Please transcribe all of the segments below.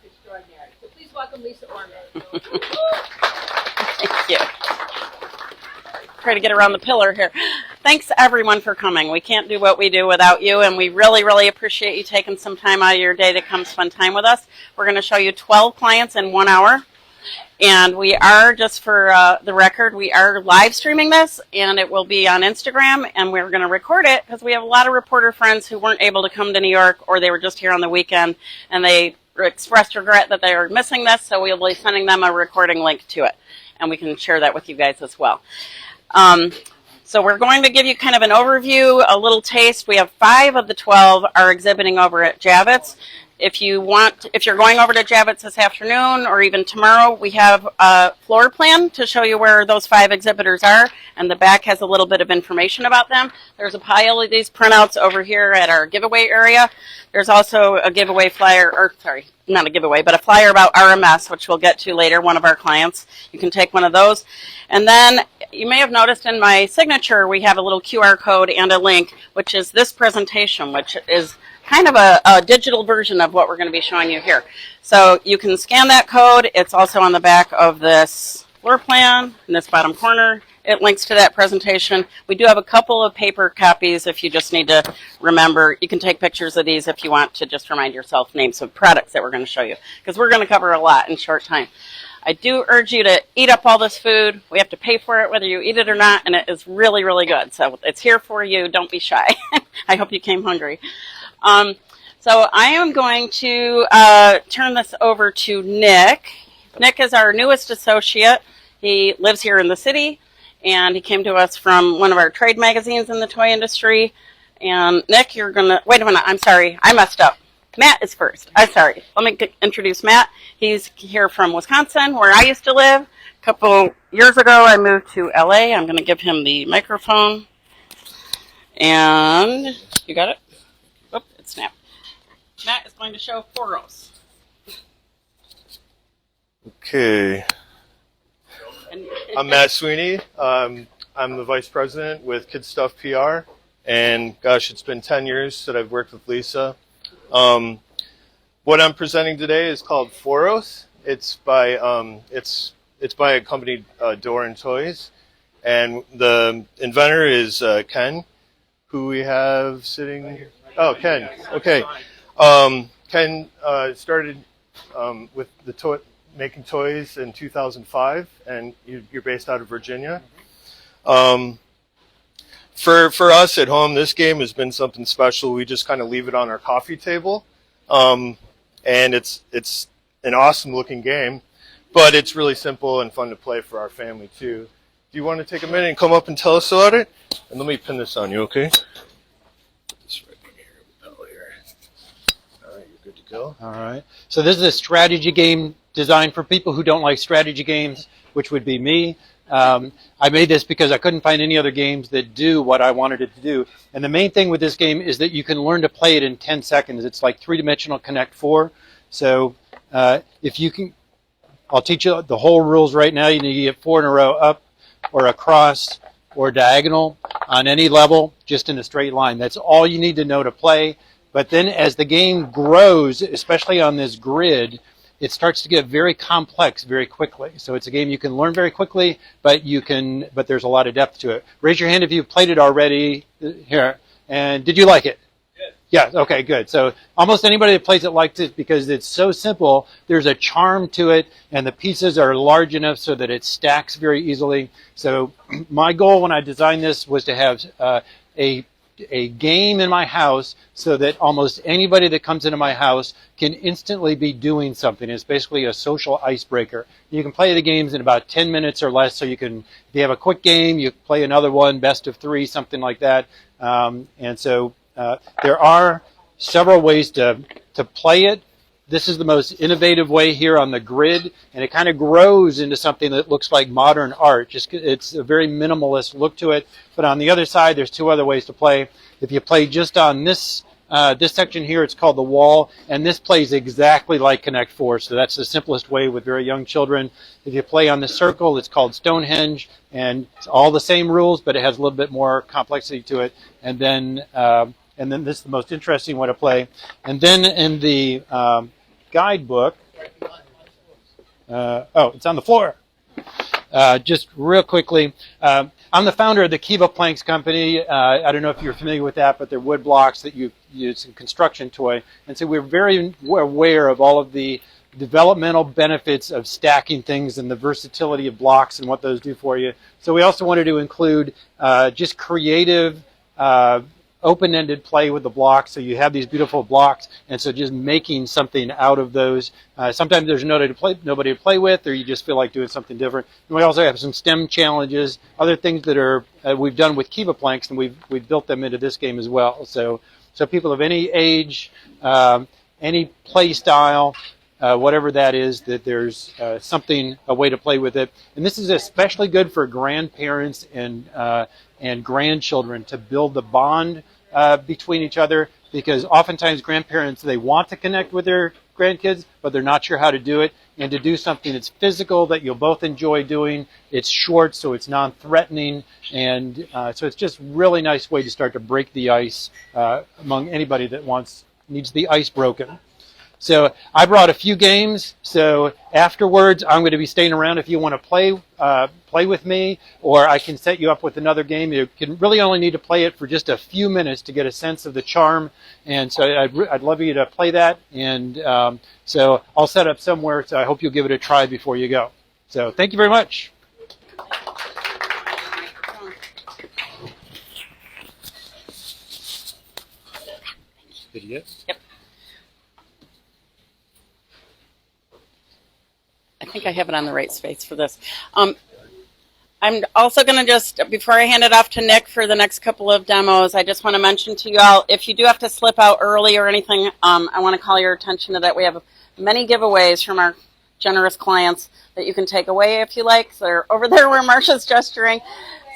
extraordinary. So please welcome Lisa Orman. Thank you. Try to get around the pillar here. Thanks, everyone, for coming. We can't do what we do without you, and we really, really appreciate you taking some time out of your day to come spend time with us. We're going to show you 12 clients in 1 hour, and we are, just for the record, we are live streaming this, and it will be on Instagram, and we're going to record it because we have a lot of reporter friends who weren't able to come to New York, or they were just here on the weekend, and they expressed regret that they are missing this, so we'll be sending them a recording link to it, and we can share that with you guys as well. So we're going to give you kind of an overview, a little taste. We have 5 of the 12 are exhibiting over at Javits. If you're going over to Javits this afternoon or even tomorrow, we have a floor plan to show you where those 5 exhibitors are, and the back has a little bit of information about them. There's a pile of these printouts over here at our giveaway area. There's also a giveaway flyer, or sorry, not a giveaway, but a flyer about RMS, which we'll get to later, one of our clients. You can take one of those. And then you may have noticed in my signature, we have a little QR code and a link, which is this presentation, which is kind of a digital version of what we're going to be showing you here. So you can scan that code. It's also on the back of this floor plan in this bottom corner. It links to that presentation. We do have a couple of paper copies if you just need to remember. You can take pictures of these if you want to just remind yourself names of products that we're going to show you, because we're going to cover a lot in short time. I do urge you to eat up all this food. We have to pay for it whether you eat it or not, and it is really, really good. So it's here for you. Don't be shy. I hope you came hungry. So I am going to turn this over to Nick. Nick is our newest associate. He lives here in the city, and he came to us from one of our trade magazines in the toy industry. And Nick, you're going to, wait a minute, I'm sorry, I messed up. Matt is first. I'm sorry. Let me introduce Matt. He's here from Wisconsin, where I used to live. A couple years ago, I moved to LA. I'm going to give him the microphone. And you got it? Oh, it snapped. Matt is going to show Foros. Okay. I'm Matt Sweeney. I'm the vice president with KidStuff PR. And gosh, it's been 10 years that I've worked with Lisa. What I'm presenting today is called Foros. It's by a company, Door and Toys, and the inventor is Ken, who we have sitting. Right here. Oh, Ken. Okay. Ken started with the making toys in 2005, and you're based out of Virginia. For us at home, this game has been something special. We just kind of leave it on our coffee table, and it's an awesome looking game, but it's really simple and fun to play for our family too. Do you want to take a minute and come up and tell us about it? And let me pin this on you, okay? Put this right in here. Oh, here. All right, you're good to go. All right. So this is a strategy game designed for people who don't like strategy games, which would be me. I made this because I couldn't find any other games that do what I wanted it to do. And the main thing with this game is that you can learn to play it in 10 seconds. It's like three-dimensional Connect 4. So if you can, I'll teach you the whole rules right now. You need to get 4 in a row up or across or diagonal on any level, just in a straight line. That's all you need to know to play. But then as the game grows, especially on this grid, it starts to get very complex very quickly. So it's a game you can learn very quickly, but there's a lot of depth to it. Raise your hand if you've played it already here. And did you like it? Yes. Yeah, okay, good. So almost anybody that plays it likes it because it's so simple. There's a charm to it, and the pieces are large enough so that it stacks very easily. So my goal when I designed this was to have a game in my house so that almost anybody that comes into my house can instantly be doing something. It's basically a social icebreaker. You can play the games in about 10 minutes or less, so you can, if you have a quick game, you play another one, best of 3, something like that. And so there are several ways to play it. This is the most innovative way here on the grid, and it kind of grows into something that looks like modern art. It's a very minimalist look to it. But on the other side, there's 2 other ways to play. If you play just on this section here, it's called the wall, and this plays exactly like Connect 4, so that's the simplest way with very young children. If you play on the circle, it's called Stonehenge, and it's all the same rules, but it has a little bit more complexity to it. And then this is the most interesting way to play. And then in the guidebook, Oh, it's on the floor. Just real quickly, I'm the founder of the Kiva Planks Company. I don't know if you're familiar with that, but they're wood blocks that you use in construction toy. And so we're very aware of all of the developmental benefits of stacking things and the versatility of blocks and what those do for you. So we also wanted to include just creative, open-ended play with the blocks. So you have these beautiful blocks, and so just making something out of those. Sometimes there's nobody to play with, or you just feel like doing something different. And we also have some STEM challenges, other things that are we've done with Kiva Planks, and we've built them into this game as well. So people of any age, any play style, whatever that is, that there's a way to play with it. And this is especially good for grandparents and grandchildren to build the bond between each other, because oftentimes grandparents, they want to connect with their grandkids, but they're not sure how to do it. And to do something that's physical, that you'll both enjoy doing, it's short, so it's non-threatening, and so it's just really nice way to start to break the ice among anybody that needs the ice broken. So I brought a few games, so afterwards I'm going to be staying around if you want to play with me, or I can set you up with another game. You can really only need to play it for just a few minutes to get a sense of the charm, and so I'd love you to play that, and so I'll set up somewhere, so I hope you'll give it a try before you go. So thank you very much. Yep. I think I have it on the right space for this. I'm also going to just, before I hand it off to Nick for the next couple of demos, I just want to mention to you all, if you do have to slip out early or anything, I want to call your attention to that. We have many giveaways from our generous clients that you can take away if you like. So they're over there where Marsha's gesturing.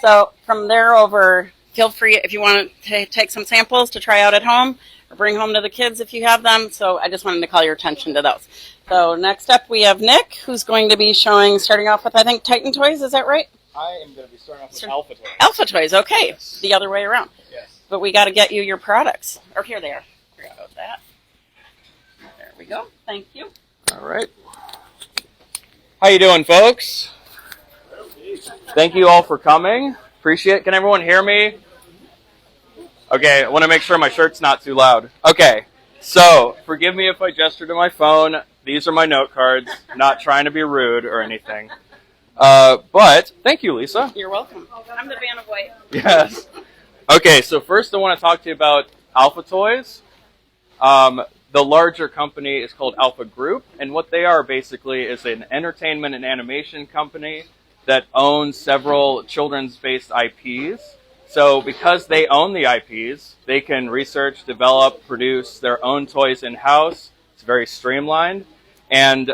So from there over, feel free if you want to take some samples to try out at home, or bring home to the kids if you have them. So I just wanted to call your attention to those. So next up we have Nick, who's going to be starting off with, I think, Titan toys. Is that right? I am going to be starting off with Alpha toys. Alpha toys, okay. Yes. The other way around. Yes. But we got to get you your products. Or here they are. Forgot about that. There we go. Thank you. All right. How you doing, folks? Thank you all for coming. Appreciate it. Can everyone hear me? Okay, I want to make sure my shirt's not too loud. Okay, so forgive me if I gesture to my phone. These are my note cards. Not trying to be rude or anything. But thank you, Lisa. You're welcome. I'm the Van of White. Yes. Okay, so first I want to talk to you about Alpha Toys. The larger company is called Alpha Group, and what they are basically is an entertainment and animation company that owns several children's-based IPs. So because they own the IPs, they can research, develop, produce their own toys in-house. It's very streamlined. And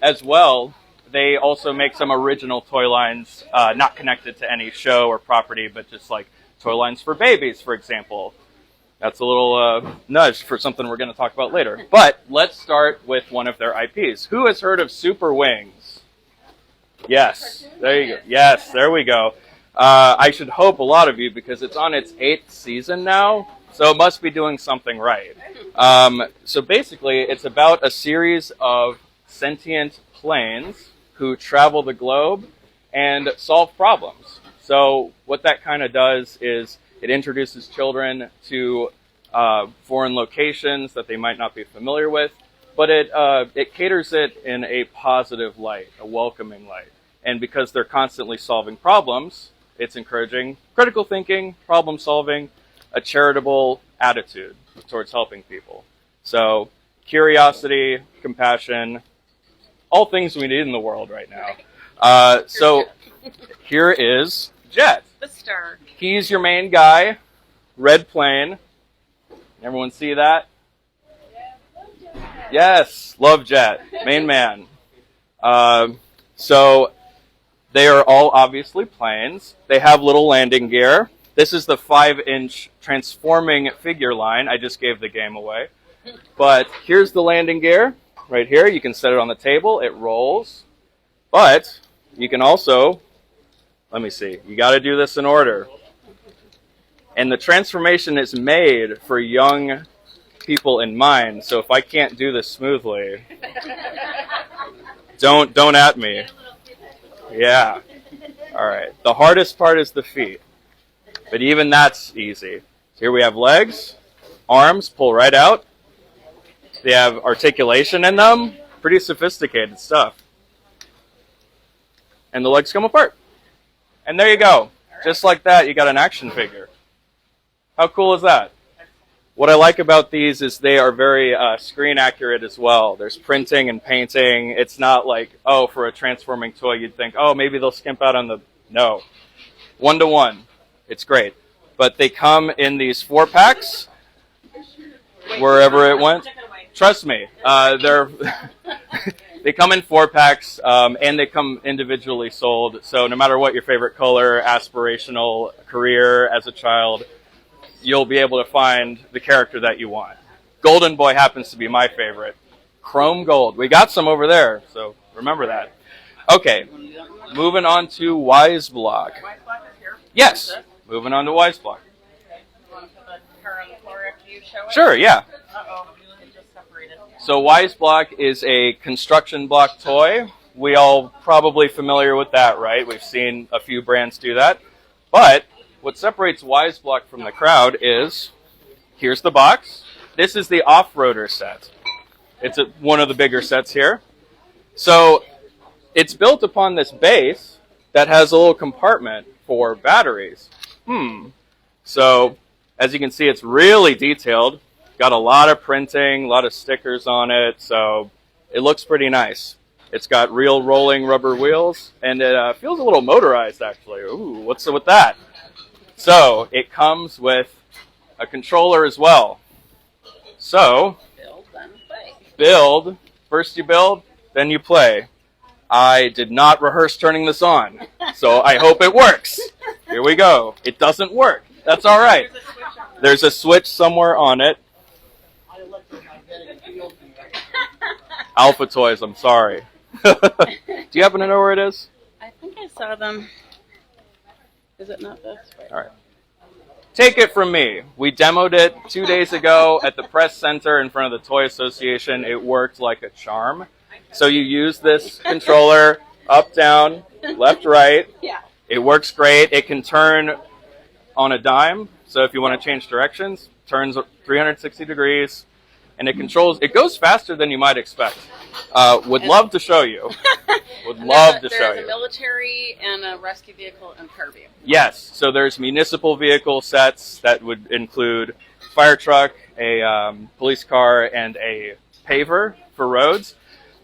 as well, they also make some original toy lines not connected to any show or property, but just like toy lines for babies, for example. That's a little nudge for something we're going to talk about later. But let's start with one of their IPs. Who has heard of Super Wings? Yes, there you go. Yes, there we go. I should hope a lot of you, because it's on its 8th season now, so it must be doing something right. So basically, it's about a series of sentient planes who travel the globe and solve problems. So what that kind of does is it introduces children to foreign locations that they might not be familiar with, but it caters it in a positive light, a welcoming light. And because they're constantly solving problems, it's encouraging critical thinking, problem solving, a charitable attitude towards helping people. So curiosity, compassion, all things we need in the world right now. So here is Jet. The star. He's your main guy, red plane. Everyone see that? Yes, love Jet, main man. So they are all obviously planes. They have little landing gear. This is the 5-inch transforming figure line. I just gave the game away. But here's the landing gear right here. You can set it on the table. It rolls. But you can also, let me see, you got to do this in order. And the transformation is made for young people in mind. So if I can't do this smoothly, Don't at me. Yeah. All right. The hardest part is the feet, but even that's easy. Here we have legs, arms pull right out. They have articulation in them. Pretty sophisticated stuff. And the legs come apart. And there you go. Just like that, you got an action figure. How cool is that? What I like about these is they are very screen accurate as well. There's printing and painting. It's not like, oh, for a transforming toy, you'd think, oh, maybe they'll skimp out on the... No. 1-to-1. It's great. But they come in these 4-packs. Wherever it went. Trust me. They come in 4-packs, and they come individually sold. So no matter what your favorite color, aspirational career as a child, you'll be able to find the character that you want. Golden Boy happens to be my favorite. Chrome Gold. We got some over there, so remember that. Okay, moving on to Wise Block. Wise Block is here? Yes, moving on to Wise Block. You want to put the card on the floor after you show it? Sure, yeah. Uh-oh, it just separated. So Wise Block is a construction block toy. We all probably familiar with that, right? We've seen a few brands do that. But what separates Wise Block from the crowd is, here's the box. This is the off-roader set. It's one of the bigger sets here. So it's built upon this base that has a little compartment for batteries. So as you can see, it's really detailed. Got a lot of printing, a lot of stickers on it, so it looks pretty nice. It's got real rolling rubber wheels, and it feels a little motorized, actually. Ooh, what's with that? So it comes with a controller as well. So Build, then play. build. First you build, then you play. I did not rehearse turning this on, so I hope it works. Here we go. It doesn't work. That's all right. There's a switch somewhere on it. Alpha Toys, I'm sorry. Do you happen to know where it is? I think I saw them. Is it not this? Wait. All right. Take it from me. We demoed it 2 days ago at the press center in front of the Toy Association. It worked like a charm. So you use this controller up, down, left, right. Yeah. It works great. It can turn on a dime. So if you want to change directions, turns 360 degrees. And it controls, it goes faster than you might expect. Would love to show you. Would love to show There's a you. military and a rescue vehicle and Kirby. Yes, so there's municipal vehicle sets that would include fire truck, a police car, and a paver for roads.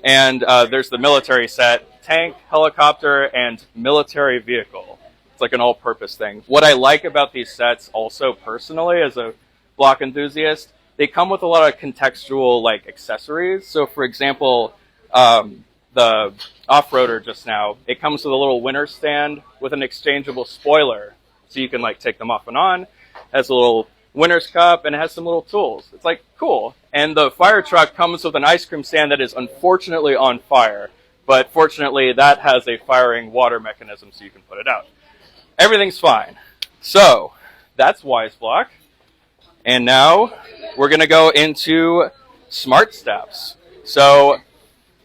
And there's the military set, tank, helicopter, and military vehicle. It's like an all-purpose thing. What I like about these sets also personally as a block enthusiast, they come with a lot of contextual like accessories. So for example, the off-roader just now, it comes with a little winner stand with an exchangeable spoiler. So you can like take them off and on. It has a little winner's cup and it has some little tools. It's like cool. And the fire truck comes with an ice cream stand that is unfortunately on fire. But fortunately that has a firing water mechanism so you can put it out. Everything's fine. So that's Wise Block. And now we're going to go into Smart Steps. So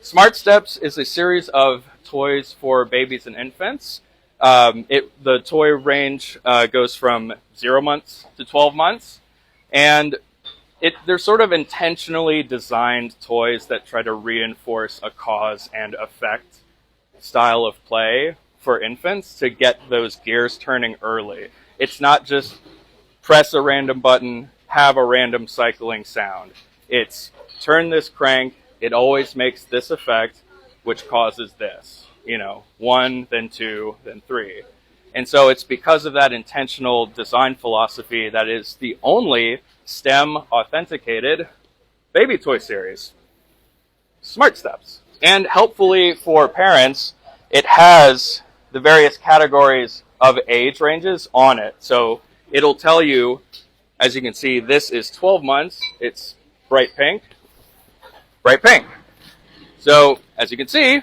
Smart Steps is a series of toys for babies and infants. The toy range goes from 0 months to 12 months. And they're sort of intentionally designed toys that try to reinforce a cause and effect style of play for infants to get those gears turning early. It's not just press a random button, have a random cycling sound. It's turn this crank, it always makes this effect, which causes this. 1, then 2, then 3. And so it's because of that intentional design philosophy that is the only STEM authenticated baby toy series. Smart Steps. And helpfully for parents, it has the various categories of age ranges on it. So it'll tell you, as you can see, this is 12 months. It's bright pink. Bright pink. So as you can see,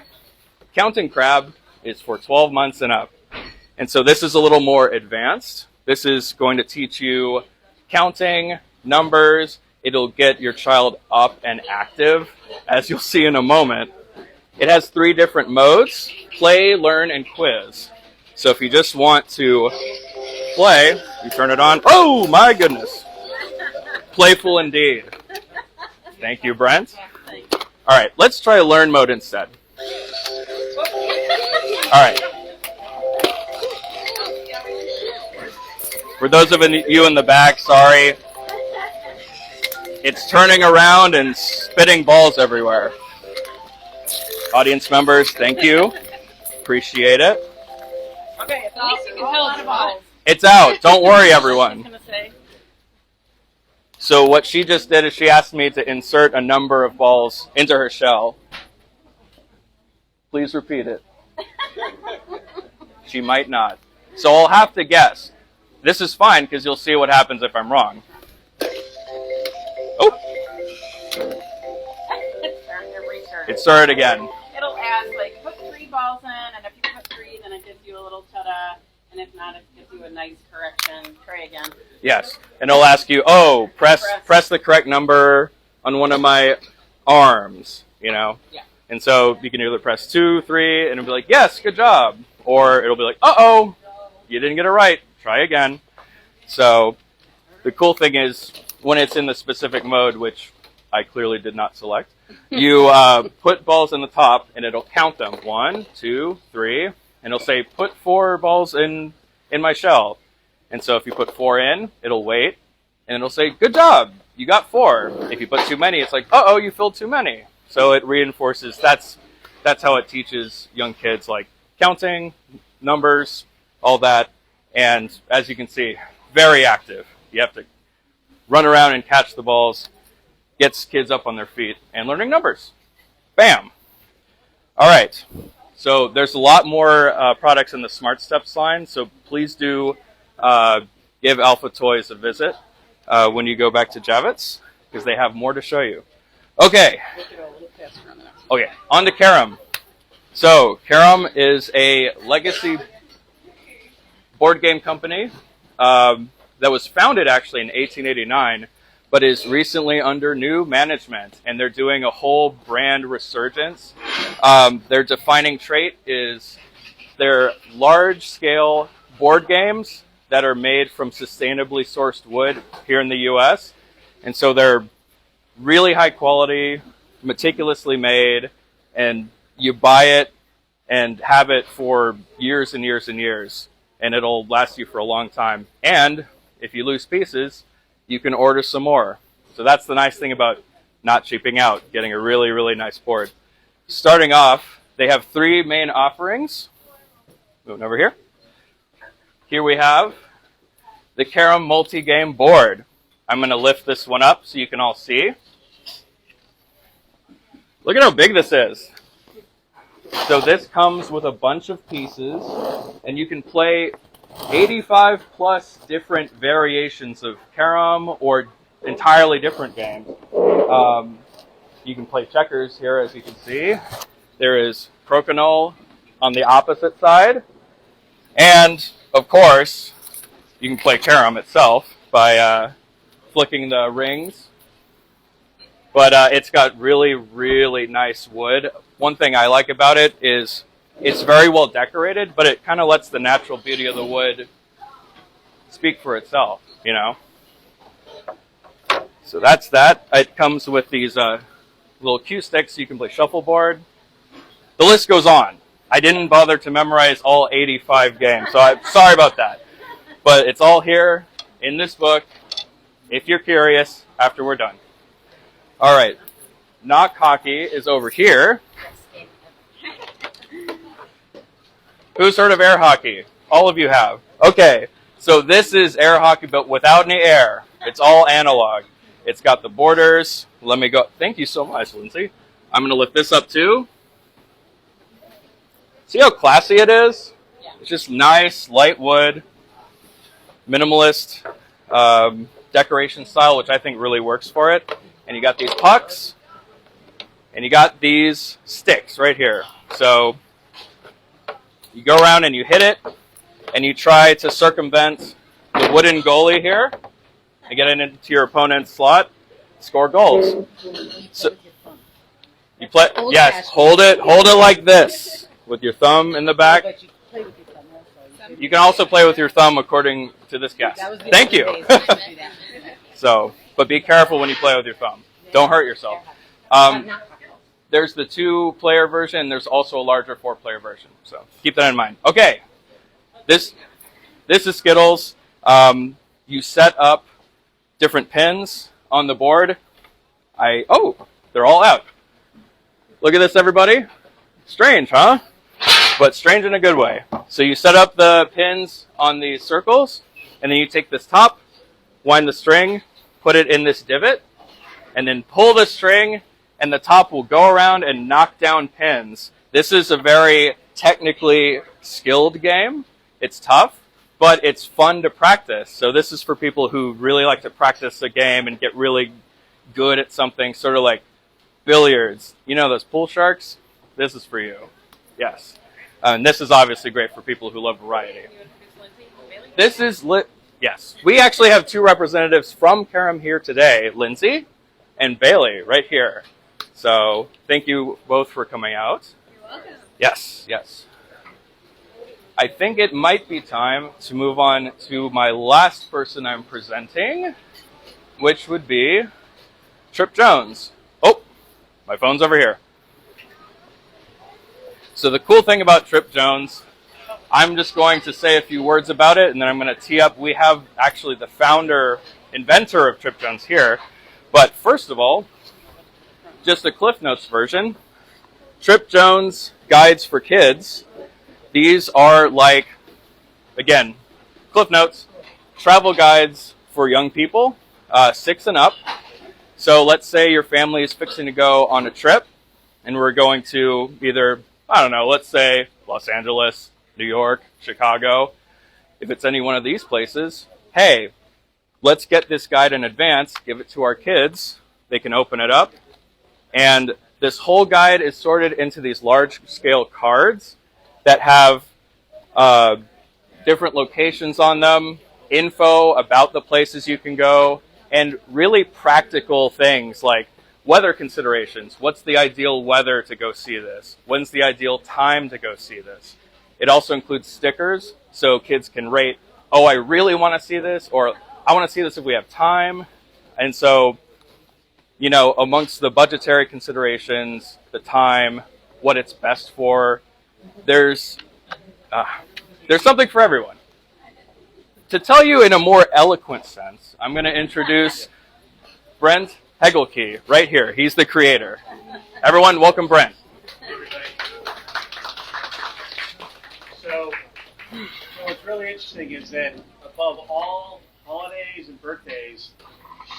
Counting Crab is for 12 months and up. And so this is a little more advanced. This is going to teach you counting, numbers. It'll get your child up and active, as you'll see in a moment. It has 3 different modes: play, learn, and quiz. So if you just want to play, you turn it on. Oh my goodness. Playful indeed. Thank you, Brent. All right, let's try learn mode instead. All right. For those of you in the back, sorry. It's turning around and spitting balls everywhere. Audience members, thank you. Appreciate it. Okay, At least you can tell it's balls. It's out. Don't worry, everyone. So what she just did is she asked me to insert a number of balls into her shell. Please repeat it. She might not. So I'll have to guess. This is fine because you'll see what happens if I'm wrong. Oh! It started again. It'll ask, like, put 3 balls in, and if you put 3, then it gives you a little ta-da, and if not, it gives you a nice correction. Try again. Yes, and it'll ask you, oh, press the correct number on one of my arms, you know? Yeah. And so you can either press 2, 3, and it'll be like, yes, good job. Or it'll be like, uh-oh, you didn't get it right. Try again. So the cool thing is when it's in the specific mode, which I clearly did not select, you put balls in the top, and it'll count them. 1, 2, 3, and it'll say, put 4 balls in my shell. And so if you put 4 in, it'll wait, and it'll say, good job, you got 4. If you put too many, it's like, uh-oh, you filled too many. So it reinforces, that's how it teaches young kids, like, counting, numbers, all that. And as you can see, very active. You have to run around and catch the balls, gets kids up on their feet, and learning numbers. Bam! All right. So there's a lot more products in the Smart Steps line, so please do give Alpha Toys a visit when you go back to Javits, because they have more to show you. Okay. Okay, on to Carrom. So Carrom is a legacy board game company that was founded actually in 1889, but is recently under new management, and they're doing a whole brand resurgence. Their defining trait is their large-scale board games that are made from sustainably sourced wood here in the U.S., and so they're really high quality, meticulously made, and you buy it and have it for years and years and years, and it'll last you for a long time. And if you lose pieces, you can order some more. So that's the nice thing about not cheaping out, getting a really, really nice board. Starting off, they have 3 main offerings. Moving over here. Here we have the Carrom multi-game board. I'm going to lift this one up so you can all see. Look at how big this is. So this comes with a bunch of pieces, and you can play 85 plus different variations of Carrom or entirely different games. You can play checkers here, as you can see. There is crokinole on the opposite side. And, of course, you can play Carrom itself by flicking the rings. But it's got really, really nice wood. One thing I like about it is it's very well decorated, but it kind of lets the natural beauty of the wood speak for itself, you know? So that's that. It comes with these little cue sticks so you can play shuffleboard. The list goes on. I didn't bother to memorize all 85 games, so I'm sorry about that. But it's all here in this book, if you're curious, after we're done. All right. Nok Hockey is over here. Who's heard of air hockey? All of you have. Okay. So this is air hockey, but without any air. It's all analog. It's got the borders. Let me go. Thank you so much, Lindsay. I'm going to lift this up too. See how classy it is? Yeah. It's just nice, light wood, minimalist decoration style, which I think really works for it. And you got these pucks, and you got these sticks right here. So you go around and you hit it, and you try to circumvent the wooden goalie here and get it into your opponent's slot, score goals. So, You play. Yes, hold it like this with your thumb in the back. You can also play with your thumb according to this guest. Thank you. So, but be careful when you play with your thumb. Don't hurt yourself. There's the 2-player version. There's also a larger 4-player version. So keep that in mind. Okay. This is Skittles. You set up different pins on the board. They're all out. Look at this, everybody. Strange, huh? But strange in a good way. So you set up the pins on these circles, and then you take this top, wind the string, put it in this divot, and then pull the string, and the top will go around and knock down pins. This is a very technically skilled game. It's tough, but it's fun to practice. So this is for people who really like to practice a game and get really good at something, sort of like billiards. You know those pool sharks? This is for you. Yes. And this is obviously great for people who love variety. This is yes. We actually have 2 representatives from Carrom here today, Lindsay and Bailey, right here. So thank you both for coming out. You're welcome. Yes, yes. I think it might be time to move on to my last person I'm presenting, which would be Trip Jones. Oh, my phone's over here. So the cool thing about Trip Jones, I'm just going to say a few words about it, and then I'm going to tee up. We have actually the founder, inventor of Trip Jones here. But first of all, just a Cliff Notes version. Trip Jones Guides for Kids. These are like, again, Cliff Notes, travel guides for young people, 6 and up. So let's say your family is fixing to go on a trip, and we're going to either, I don't know, let's say Los Angeles, New York, Chicago. If it's any one of these places, hey, let's get this guide in advance, give it to our kids. They can open it up. And this whole guide is sorted into these large-scale cards that have different locations on them, info about the places you can go, and really practical things like weather considerations. What's the ideal weather to go see this? When's the ideal time to go see this? It also includes stickers, so kids can rate, oh, I really want to see this, or I want to see this if we have time. And so, you know, amongst the budgetary considerations, the time, what it's best for, there's something for everyone. To tell you in a more eloquent sense, I'm going to introduce Brent Hegelke right here. He's the creator. Everyone, welcome Brent. So what's really interesting is that above all holidays and birthdays,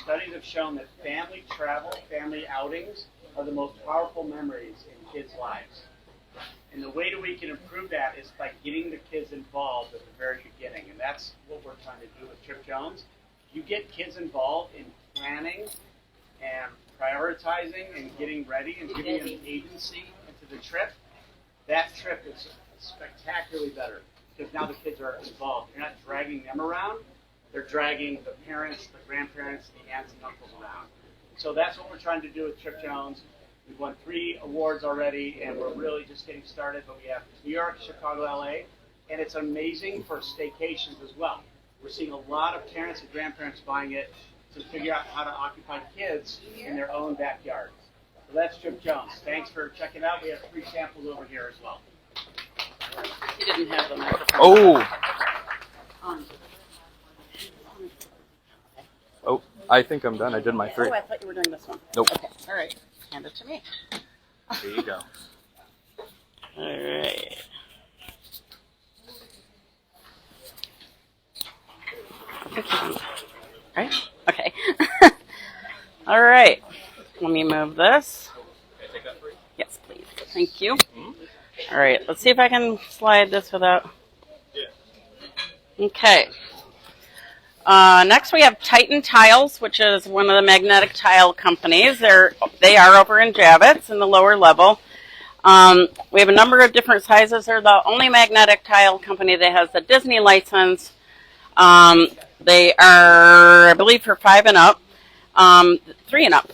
studies have shown that family travel, family outings are the most powerful memories in kids' lives. And the way that we can improve that is by getting the kids involved at the very beginning. And that's what we're trying to do with Trip Jones. You get kids involved in planning and prioritizing and getting ready and giving them agency into the trip. That trip is spectacularly better because now the kids are involved. You're not dragging them around. They're dragging the parents, the grandparents, the aunts and uncles around. So that's what we're trying to do with Trip Jones. We've won 3 awards already, and we're really just getting started. But we have New York, Chicago, LA, and it's amazing for staycations as well. We're seeing a lot of parents and grandparents buying it to figure out how to occupy kids in their own backyards. So that's Trip Jones. Thanks for checking out. We have 3 samples over here as well. He didn't have the microphone. Oh, I think I'm done. I did my 3. Oh, I thought you were doing this one. Nope. Okay, all right. Hand it to me. There you go. All right. Right? Okay. All right. Let me move this. Can I take that for you? Yes, please. Thank you. All right. Let's see if I can slide this without. Yeah. Okay. Next, we have Tytan Tiles, which is one of the magnetic tile companies. They are over in Javits in the lower level. We have a number of different sizes. They're the only magnetic tile company that has the Disney license. They are, I believe, for 5 and up, 3 and up.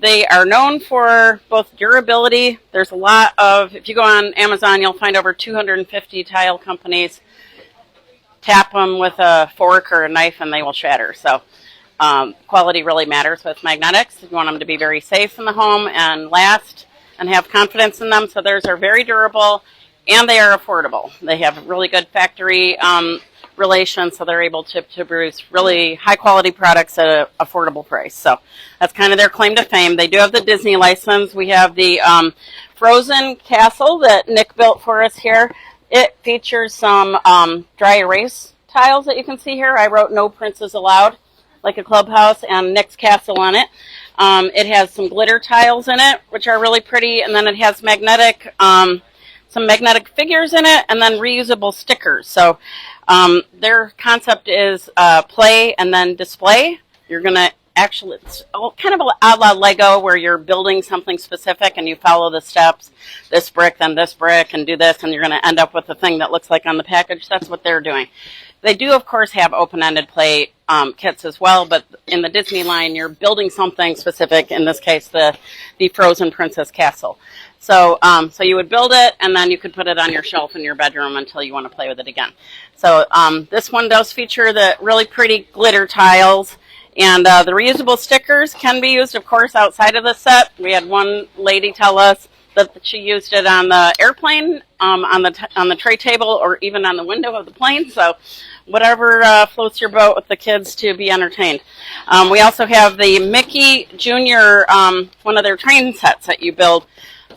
They are known for both durability. There's a lot of, if you go on Amazon, you'll find over 250 tile companies. Tap them with a fork or a knife and they will shatter. So quality really matters with magnetics. You want them to be very safe in the home and last and have confidence in them. So theirs are very durable and they are affordable. They have really good factory relations, so they're able to produce really high quality products at an affordable price. So that's kind of their claim to fame. They do have the Disney license. We have the Frozen Castle that Nick built for us here. It features some dry erase tiles that you can see here. I wrote "No Princes Allowed," like a clubhouse, and Nick's castle on it. It has some glitter tiles in it, which are really pretty, and then it has magnetic, some magnetic figures in it, and then reusable stickers. So their concept is play and then display. You're going to actually, it's kind of a la Lego where you're building something specific and you follow the steps, this brick, then this brick, and do this, and you're going to end up with the thing that looks like on the package. That's what they're doing. They do, of course, have open-ended play kits as well, but in the Disney line, you're building something specific, in this case, the Frozen Princess Castle. So so you would build it, and then you could put it on your shelf in your bedroom until you want to play with it again. So this one does feature the really pretty glitter tiles, and the reusable stickers can be used, of course, outside of the set. We had one lady tell us that she used it on the airplane, on the tray table, or even on the window of the plane. So whatever floats your boat with the kids to be entertained. We also have the Mickey Jr., one of their train sets that you build.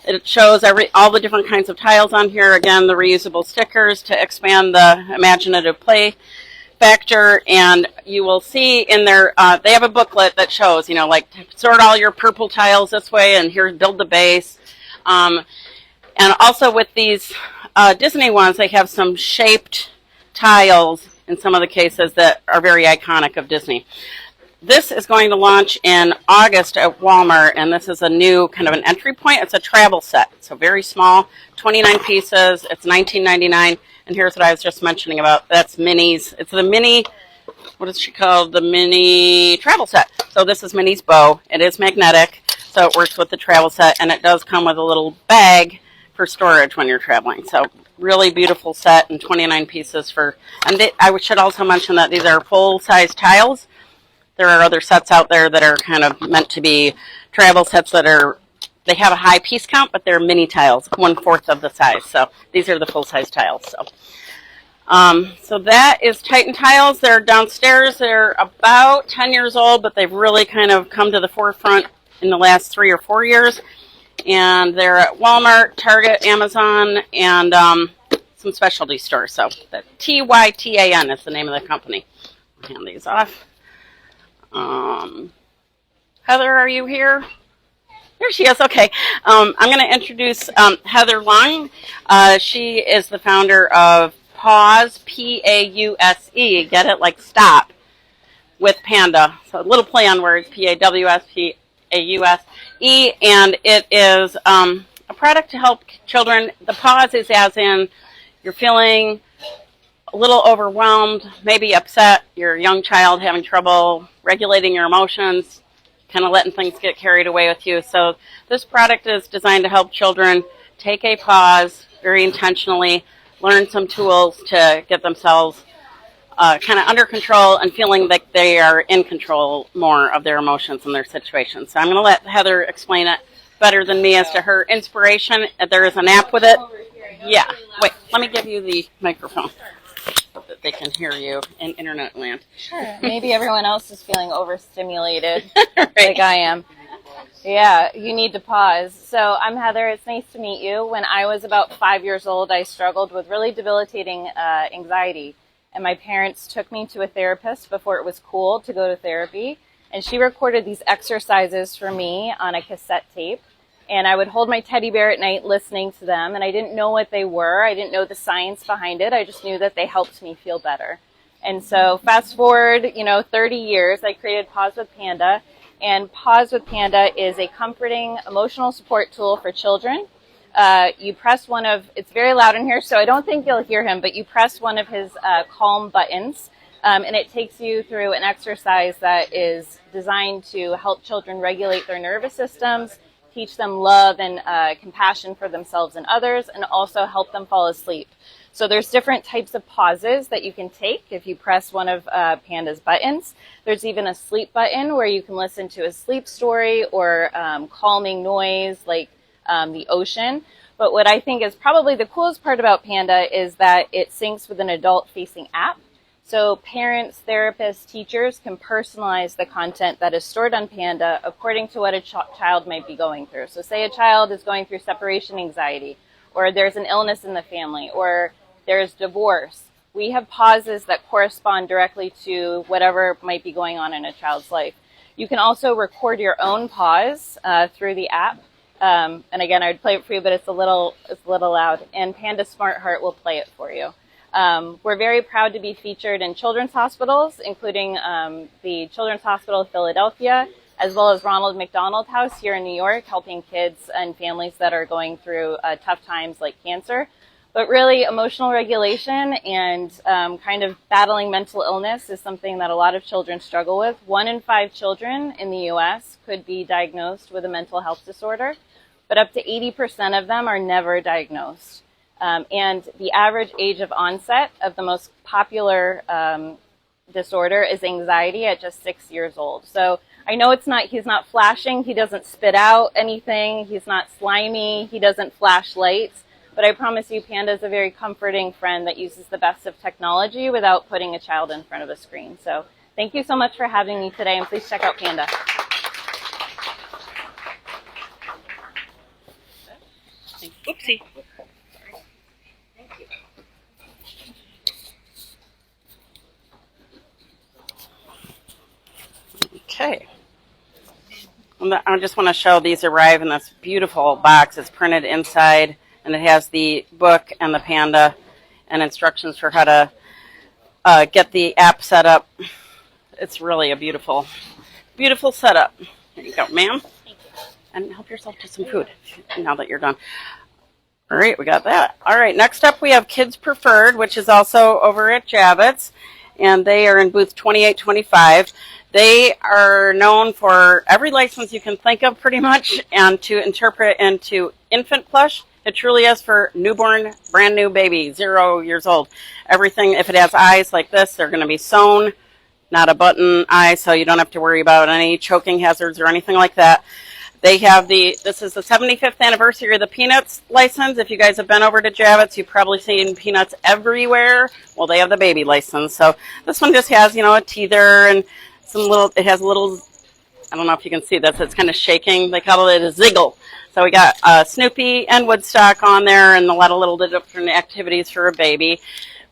It shows all the different kinds of tiles on here. Again, the reusable stickers to expand the imaginative play factor. And you will see in there, they have a booklet that shows, like sort all your purple tiles this way, and here, build the base. And also with these Disney ones, they have some shaped tiles in some of the cases that are very iconic of Disney. This is going to launch in August at Walmart, and this is a new kind of an entry point. It's a travel set, so very small, 29 pieces. It's $19.99, and here's what I was just mentioning about. That's Minnie's. It's the mini, what is she called? The mini travel set. So this is Minnie's bow. It is magnetic, so it works with the travel set, and it does come with a little bag for storage when you're traveling. So really beautiful set, and 29 pieces for, and I should also mention that these are full-size tiles. There are other sets out there that are kind of meant to be travel sets that they have a high piece count, but they're mini tiles, 1/4 of the size. So these are the full-size tiles. So that is Tytan tiles. They're downstairs. They're about 10 years old, but they've really kind of come to the forefront in the last 3 or 4 years. And they're at Walmart, Target, Amazon, and some specialty stores. So the Tytan is the name of the company. I'll hand these off. Heather, are you here? Here she is. Okay. I'm going to introduce Heather Long. She is the founder of Pause, P-A-U-S-E. Get it? Like stop, with Panda. So a little play on words, P-A-W-S, P-A-U-S-E. And it is a product to help children. The pause is as in you're feeling a little overwhelmed, maybe upset, you're a young child having trouble regulating your emotions, kind of letting things get carried away with you. So this product is designed to help children take a pause very intentionally, learn some tools to get themselves kind of under control and feeling like they are in control more of their emotions and their situations. So I'm going to let Heather explain it better than me as to her inspiration. There is an app with it. Yeah. Wait, let me give you the microphone so that they can hear you in internet land. Sure. Maybe everyone else is feeling overstimulated Right. like I am. Yeah, you need to pause. So I'm Heather. It's nice to meet you. When I was about 5 years old, I struggled with really debilitating anxiety. And my parents took me to a therapist before it was cool to go to therapy. And she recorded these exercises for me on a cassette tape. And I would hold my teddy bear at night listening to them. And I didn't know what they were. I didn't know the science behind it. I just knew that they helped me feel better. And so fast forward, 30 years, I created Pause with Panda. And Pause with Panda is a comforting emotional support tool for children. You press it's very loud in here, so I don't think you'll hear him, but you press one of his calm buttons. And it takes you through an exercise that is designed to help children regulate their nervous systems, teach them love and compassion for themselves and others, and also help them fall asleep. So there's different types of pauses that you can take if you press one of Panda's buttons. There's even a sleep button where you can listen to a sleep story or calming noise like the ocean. But what I think is probably the coolest part about Panda is that it syncs with an adult-facing app. So parents, therapists, teachers can personalize the content that is stored on Panda according to what a child might be going through. So say a child is going through separation anxiety, or there's an illness in the family, or there's divorce. We have pauses that correspond directly to whatever might be going on in a child's life. You can also record your own pause through the app. And again, I would play it for you, but it's a little loud. And Panda Smart Heart will play it for you. We're very proud to be featured in children's hospitals, including the Children's Hospital of Philadelphia, as well as Ronald McDonald House here in New York, helping kids and families that are going through tough times like cancer. But really, emotional regulation and kind of battling mental illness is something that a lot of children struggle with. 1 in 5 children in the U.S. could be diagnosed with a mental health disorder, but up to 80% of them are never diagnosed. And the average age of onset of the most popular disorder is anxiety at just 6 years old. So I know he's not flashing, he doesn't spit out anything, he's not slimy, he doesn't flash lights, but I promise you Panda is a very comforting friend that uses the best of technology without putting a child in front of a screen. So thank you so much for having me today, and please check out Panda. Oopsie. Okay. I just want to show these arrive in this beautiful box. It's printed inside, and it has the book and the Panda and instructions for how to get the app set up. It's really a beautiful, beautiful setup. There you go, ma'am. Thank you. And help yourself to some food now that you're done. All right, we got that. All right, next up we have Kids Preferred, which is also over at Javits, and they are in booth 2825. They are known for every license you can think of pretty much, and to interpret into infant plush. It truly is for newborn, brand new baby, 0 years old. Everything, if it has eyes like this, they're going to be sewn, not a button eye, so you don't have to worry about any choking hazards or anything like that. They have this is the 75th anniversary of the Peanuts license. If you guys have been over to Javits, you've probably seen Peanuts everywhere. Well, they have the baby license. So this one just has, a teether and it has a little, I don't know if you can see this, it's kind of shaking. They call it a ziggle. So we got Snoopy and Woodstock on there and a lot of little different activities for a baby.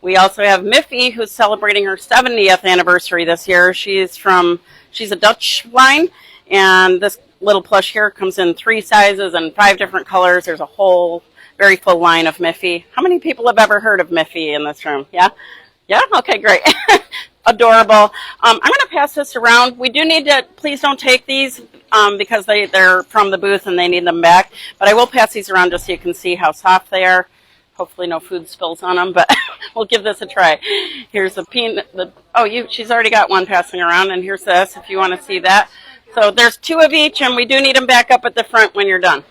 We also have Miffy, who's celebrating her 70th anniversary this year. She's a Dutch line, and this little plush here comes in 3 sizes and 5 different colors. There's a whole very full line of Miffy. How many people have ever heard of Miffy in this room? Yeah? Yeah? Okay, great. Adorable. I'm going to pass this around. We do need to, please don't take these because they're from the booth and they need them back. But I will pass these around just so you can see how soft they are. Hopefully no food spills on them, but we'll give this a try. Here's the peanut. She's already got one passing around, and here's this if you want to see that. So there's 2 of each, and we do need them back up at the front when you're done.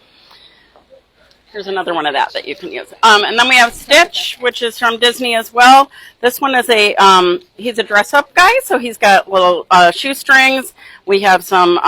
Here's another one of that you can use. And then we have Stitch, which is from Disney as well. This one is he's a dress-up guy, so he's got little shoestrings. We have some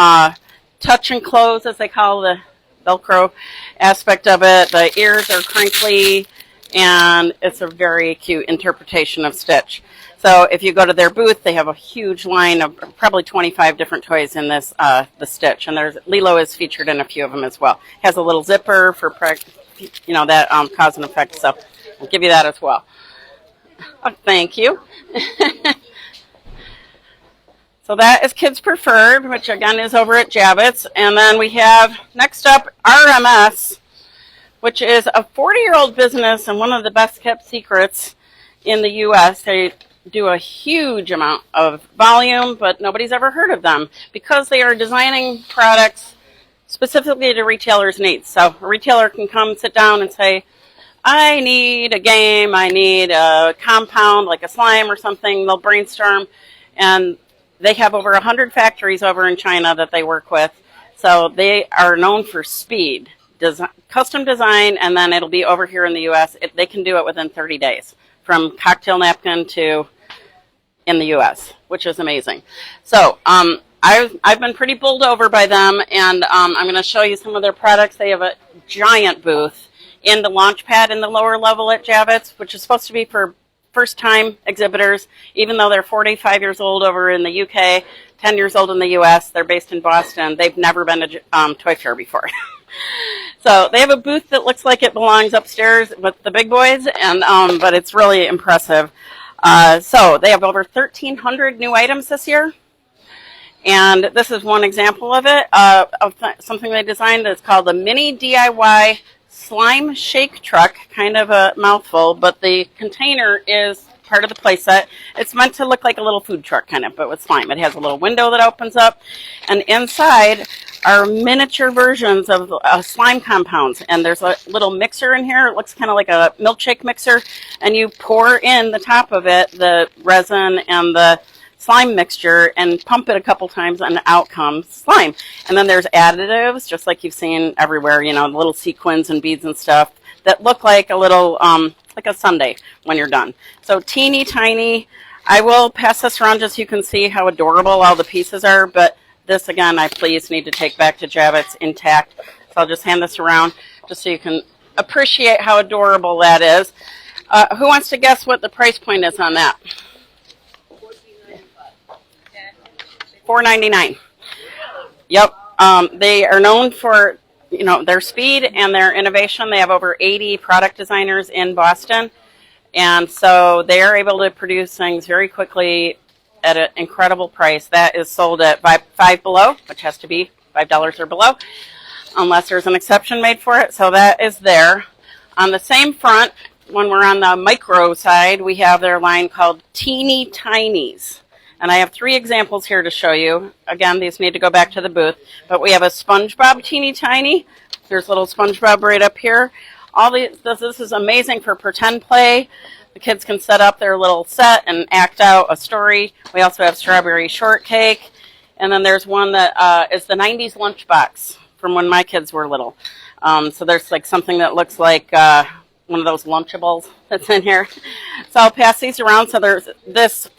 touch and close, as they call the Velcro aspect of it. The ears are crinkly, and it's a very cute interpretation of Stitch. So if you go to their booth, they have a huge line of probably 25 different toys in this, the Stitch. And Lilo is featured in a few of them as well. Has a little zipper for, that cause and effect stuff. I'll give you that as well. Oh, thank you. So that is Kids Preferred, which again is over at Javits. And then we have, next up, RMS, which is a 40-year-old business and one of the best kept secrets in the U.S. They do a huge amount of volume, but nobody's ever heard of them because they are designing products specifically to retailers' needs. So a retailer can come sit down and say, I need a game, I need a compound like a slime or something, they'll brainstorm. And they have over 100 factories over in China that they work with. So they are known for speed, custom design, and then it'll be over here in the U.S. They can do it within 30 days, from cocktail napkin to in the U.S., which is amazing. So I've been pretty bowled over by them, and I'm going to show you some of their products. They have a giant booth in the launch pad in the lower level at Javits, which is supposed to be for first-time exhibitors, even though they're 45 years old over in the UK, 10 years old in the US. They're based in Boston. They've never been to Toy Fair before. So they have a booth that looks like it belongs upstairs with the big boys, and but it's really impressive. So they have over 1,300 new items this year. And this is one example of it, of something they designed that's called the Mini DIY Slime Shake Truck, kind of a mouthful, but the container is part of the play set. It's meant to look like a little food truck kind of, but with slime. It has a little window that opens up, and inside are miniature versions of slime compounds. And there's a little mixer in here. It looks kind of like a milkshake mixer, and you pour in the top of it the resin and the slime mixture and pump it a couple times and out comes slime. And then there's additives, just like you've seen everywhere, you know, little sequins and beads and stuff that look like a little, like a sundae when you're done. So teeny tiny. I will pass this around just so you can see how adorable all the pieces are, but this, again, I please need to take back to Javits intact. So I'll just hand this around just so you can appreciate how adorable that is. Who wants to guess what the price point is on that? $4.99. Yep. They are known for, you know, their speed and their innovation. They have over 80 product designers in Boston, and so they are able to produce things very quickly at an incredible price. That is sold at five below, which has to be $5 or below, unless there's an exception made for it. So that is there. On the same front, when we're on the micro side, we have their line called Teeny Tinies. And I have 3 examples here to show you. Again, these need to go back to the booth. But we have a SpongeBob Teeny Tiny. There's little SpongeBob right up here. This is amazing for pretend play. The kids can set up their little set and act out a story. We also have Strawberry Shortcake. And then there's one that is the 90s lunchbox from when my kids were little. So there's like something that looks like one of those Lunchables that's in here. So I'll pass these around. So there's this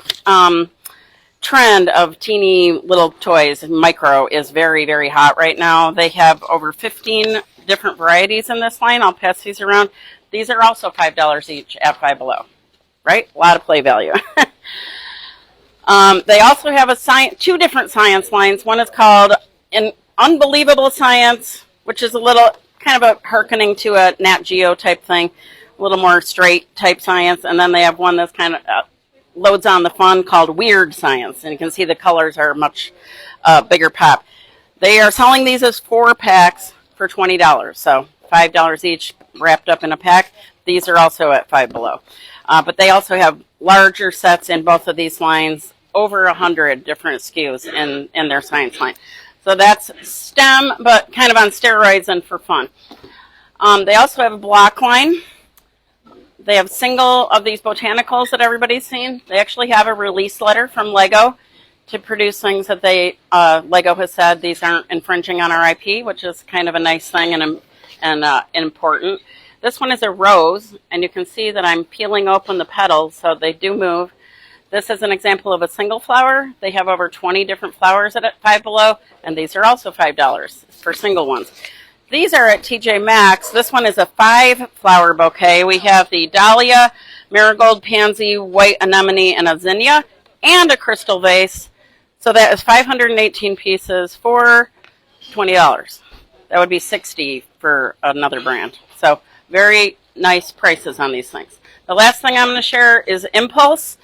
trend of teeny little toys, micro, is very, very hot right now. They have over 15 different varieties in this line. I'll pass these around. These are also $5 each at Five Below, right? A lot of play value. They also have 2 different science lines. One is called an Unbelievable Science, which is a little kind of a hearkening to a Nat Geo type thing, a little more straight type science. And then they have one that's kind of loads on the fun called Weird Science, and you can see the colors are much bigger pop. They are selling these as 4 packs for $20, so $5 each wrapped up in a pack. These are also at Five Below. But they also have larger sets in both of these lines, over 100 different SKUs in their science line. So that's STEM, but kind of on steroids and for fun. They also have a block line. They have single of these botanicals that everybody's seen. They actually have a release letter from Lego to produce things that they, Lego has said these aren't infringing on our IP, which is kind of a nice thing and important. This one is a rose, and you can see that I'm peeling open the petals, so they do move. This is an example of a single flower. They have over 20 different flowers at Five Below, and these are also $5 for single ones. These are at TJ Maxx. This one is a 5-flower bouquet. We have the dahlia, marigold, pansy, white anemone, and a zinnia, and a crystal vase. So that is 518 pieces for $20. That would be $60 for another brand. So very nice prices on these things. The last thing I'm going to share is Impulse.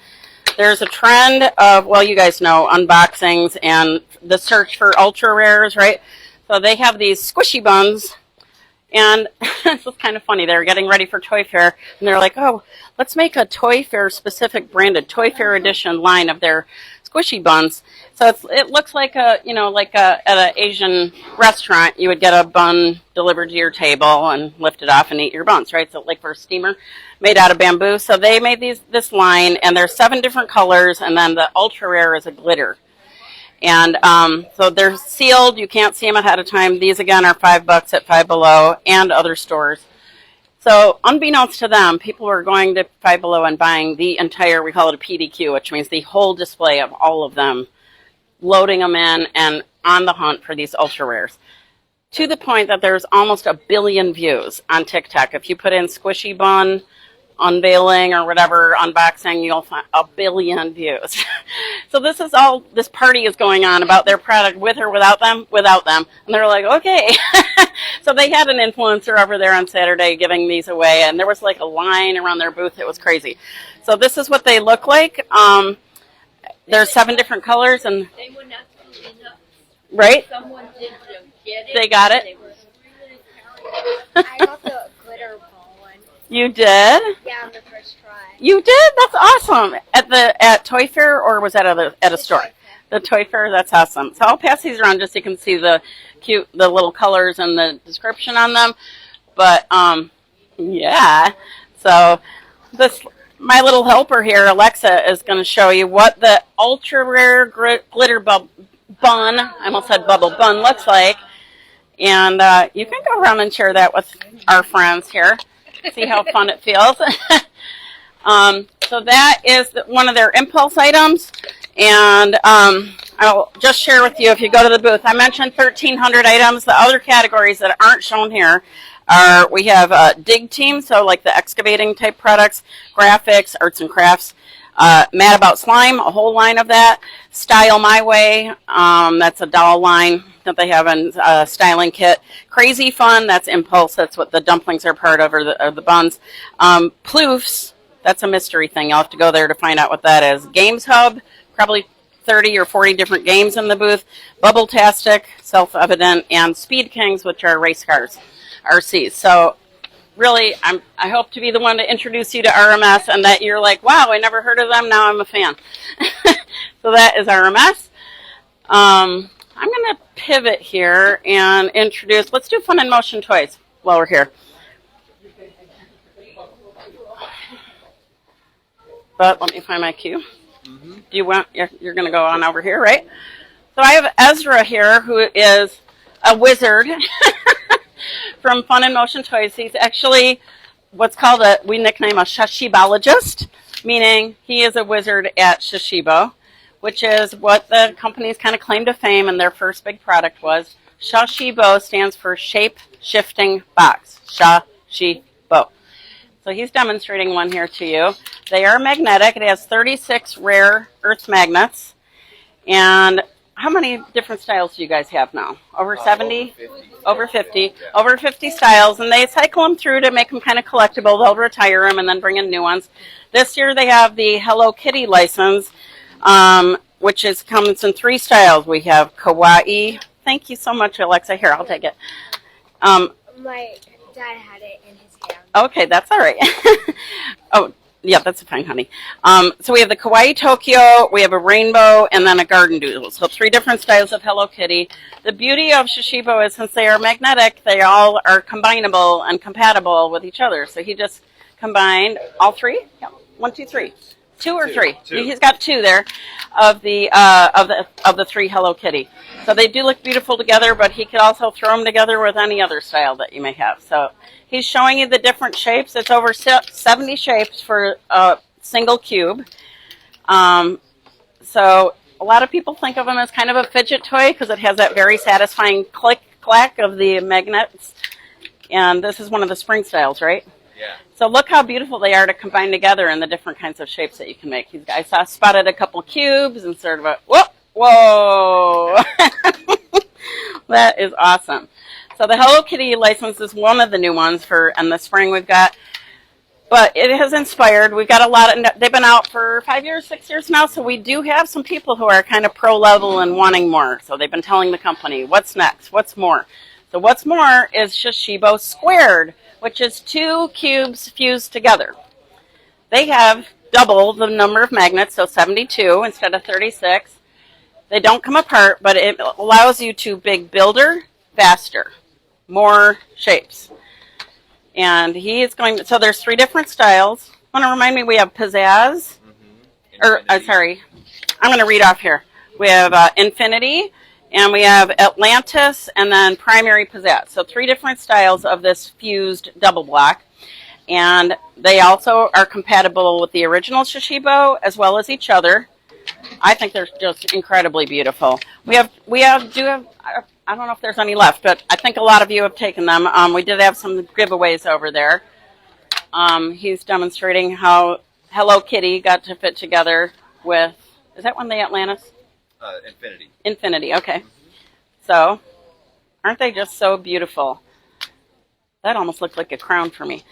There's a trend of, well, you guys know, unboxings and the search for ultra rares, right? So they have these squishy buns, and this is kind of funny. They're getting ready for Toy Fair, and they're like, oh, let's make a Toy Fair specific branded Toy Fair edition line of their squishy buns. So it looks like at an Asian restaurant, you would get a bun delivered to your table and lift it off and eat your buns, right? So like for a steamer made out of bamboo. So they made this line, and there's 7 different colors, and then the ultra rare is a glitter. And so they're sealed. You can't see them ahead of time. These, again, are $5 at Five Below and other stores. So unbeknownst to them, people were going to Five Below and buying the entire, we call it a PDQ, which means the whole display of all of them, loading them in and on the hunt for these ultra rares. To the point that there's almost 1 billion views on TikTok. If you put in squishy bun unveiling or whatever, unboxing, you'll find 1 billion views. So this party is going on about their product with or without them. And they're like, okay. So they had an influencer over there on Saturday giving these away, and there was like a line around their booth. It was crazy. So this is what they look like. There's 7 different colors, and They were not good enough. right? Someone did get it. They got it. They were really proud. I got the glitter ball one. You did? Yeah, on the first try. You did? That's awesome. At Toy Fair, or was that at a store? The Toy Fair. That's awesome. So I'll pass these around just so you can see the little colors and the description on them. But yeah. So my little helper here, Alexa, is going to show you what the ultra rare glitter bun, I almost said bubble bun, looks like. And you can go around and share that with our friends here. See how fun it feels. So that is one of their impulse items. And I'll just share with you, if you go to the booth, I mentioned 1,300 items. The other categories that aren't shown here are, we have dig team, so like the excavating type products, graphics, arts and crafts, Mad About Slime, a whole line of that, Style My Way, that's a doll line that they have in a styling kit. Crazy Fun, that's impulse, that's what the dumplings are part of, or the buns. Ploofs, that's a mystery thing. You'll have to go there to find out what that is. Games Hub, probably 30 or 40 different games in the booth. Bubble-tastic, Self-Evident, and Speed Kings, which are race cars, RCs. So really, I hope to be the one to introduce you to RMS, and that you're like, wow, I never heard of them, now I'm a fan. So that is RMS. I'm going to pivot here and introduce, let's do Fun in Motion Toys while we're here. But let me find my cue. Do you want, you're going to go on over here, right? So I have Ezra here, who is a wizard from Fun in Motion Toys. He's actually what's called we nickname a shashibologist, meaning he is a wizard at Shashibo, which is what the company's kind of claim to fame, and their first big product was. Shashibo stands for Shape Shifting Box. Shashibo. So he's demonstrating one here to you. They are magnetic. It has 36 rare earth magnets. And how many different styles do you guys have now? Over 70? Over 50. Over 50 styles. And they cycle them through to make them kind of collectible. They'll retire them and then bring in new ones. This year they have the Hello Kitty license, which comes in 3 styles. We have Kawaii. Thank you so much, Alexa. Here, I'll take it. My dad had it in his hand. Okay, that's all right. Oh, yeah, that's fine, honey. So we have the Kawaii Tokyo, we have a rainbow, and then a garden doodle. So 3 different styles of Hello Kitty. The beauty of Shashibo is, since they are magnetic, they all are combinable and compatible with each other. So he just combined all 3. Yeah. 1, 2, 3. 2 or 3? 2. He's got 2 there of the 3 Hello Kitty. So they do look beautiful together, but he could also throw them together with any other style that you may have. So he's showing you the different shapes. It's over 70 shapes for a single cube. So a lot of people think of them as kind of a fidget toy because it has that very satisfying click-clack of the magnets. And this is one of the spring styles, right? Yeah. So look how beautiful they are to combine together in the different kinds of shapes that you can make. I spotted a couple cubes and sort of a, whoa. That is awesome. So the Hello Kitty license is one of the new ones in the spring we've got. But it has inspired. We've got a lot they've been out for 5 years, 6 years now. So we do have some people who are kind of pro level and wanting more. So they've been telling the company, what's next? What's more? So what's more is Shashibo Squared, which is 2 cubes fused together. They have double the number of magnets, so 72 instead of 36. They don't come apart, but it allows you to big builder faster, more shapes. And he is going to, so there's 3 different styles. Want to remind me, we have Pizzazz, sorry, I'm going to read off here. We have Infinity, and we have Atlantis, and then Primary Pizzazz. So 3 different styles of this fused double block. And they also are compatible with the original Shishibo as well as each other. I think they're just incredibly beautiful. We have, I don't know if there's any left, but I think a lot of you have taken them. We did have some giveaways over there. He's demonstrating how Hello Kitty got to fit together with, is that one the Atlantis? Infinity. Infinity, okay. So, aren't they just so beautiful? That almost looked like a crown for me.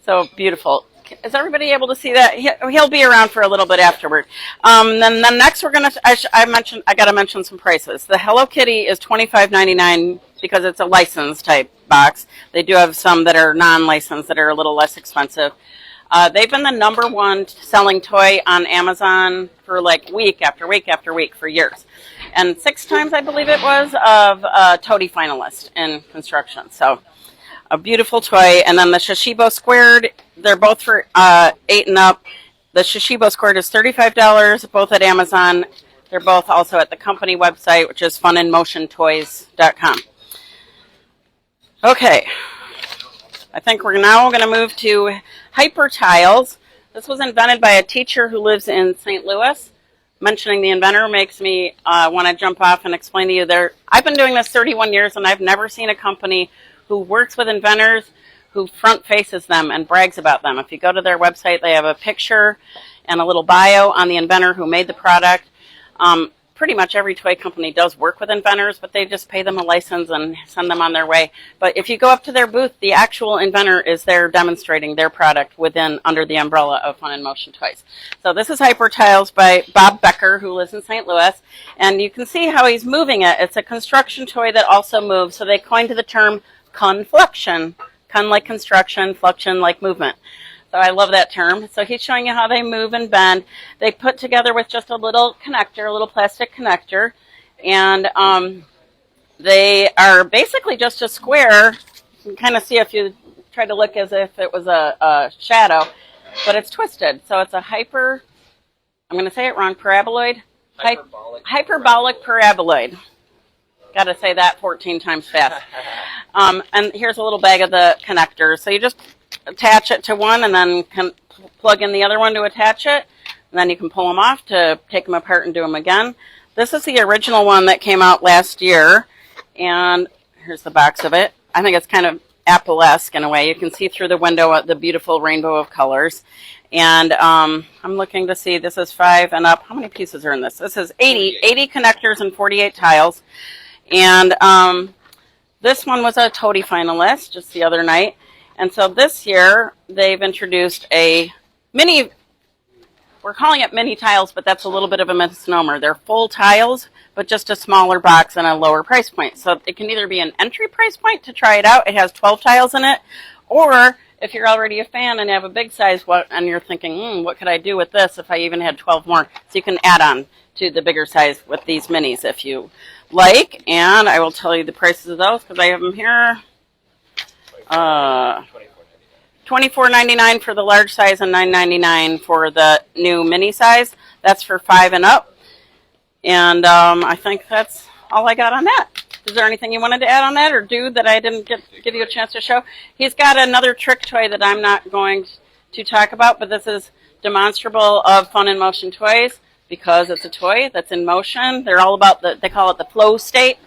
So beautiful. Is everybody able to see that? He'll be around for a little bit afterward. Then next we're gonna. I gotta mention some prices. The Hello Kitty is $25.99 because it's a licensed type box. They do have some that are non-licensed that are a little less expensive. They've been the #1 selling toy on Amazon for like week after week after week for years. And 6 times, I believe it was, of Toady finalist in construction. So a beautiful toy. And then the Shishibo Squared, they're both for 8 and up. The Shishibo Squared is $35, both at Amazon. They're both also at the company website, which is funinmotiontoys.com. Okay. I think we're now going to move to Hyper Tiles. This was invented by a teacher who lives in St. Louis. Mentioning the inventor makes me want to jump off and explain to you there. I've been doing this 31 years, and I've never seen a company who works with inventors who front faces them and brags about them. If you go to their website, they have a picture and a little bio on the inventor who made the product. Pretty much every toy company does work with inventors, but they just pay them a license and send them on their way. But if you go up to their booth, the actual inventor is there demonstrating their product under the umbrella of Fun in Motion Toys. So this is Hyper Tiles by Bob Becker, who lives in St. Louis. And you can see how he's moving it. It's a construction toy that also moves. So they coined the term conflection. Con like construction, flexion like movement. So I love that term. So he's showing you how they move and bend. They put together with just a little connector, a little plastic connector. And they are basically just a square. You can kind of see if you try to look as if it was a shadow. But it's twisted. So it's a I'm going to say it wrong, paraboloid? Hyperbolic paraboloid. Got to say that 14 times fast. And here's a little bag of the connectors. So you just attach it to one and then can plug in the other one to attach it. And then you can pull them off to take them apart and do them again. This is the original one that came out last year. And here's the box of it. I think it's kind of Apple-esque in a way. You can see through the window the beautiful rainbow of colors. And I'm looking to see, this is 5 and up. How many pieces are in this? This is 80 connectors and 48 tiles. And this one was a Toady finalist just the other night. And so this year, they've introduced a mini, we're calling it mini tiles, but that's a little bit of a misnomer. They're full tiles, but just a smaller box and a lower price point. So it can either be an entry price point to try it out. It has 12 tiles in it. Or if you're already a fan and have a big size, and you're thinking, what could I do with this if I even had 12 more? So you can add on to the bigger size with these minis if you like. And I will tell you the prices of those because I have them here. $24.99 for the large size and $9.99 for the new mini size. That's for 5 and up. And I think that's all I got on that. Is there anything you wanted to add on that or do that I didn't give you a chance to show? He's got another trick toy that I'm not going to talk about, but this is demonstrable of Fun in Motion Toys because it's a toy that's in motion. They're all about they call it the flow state.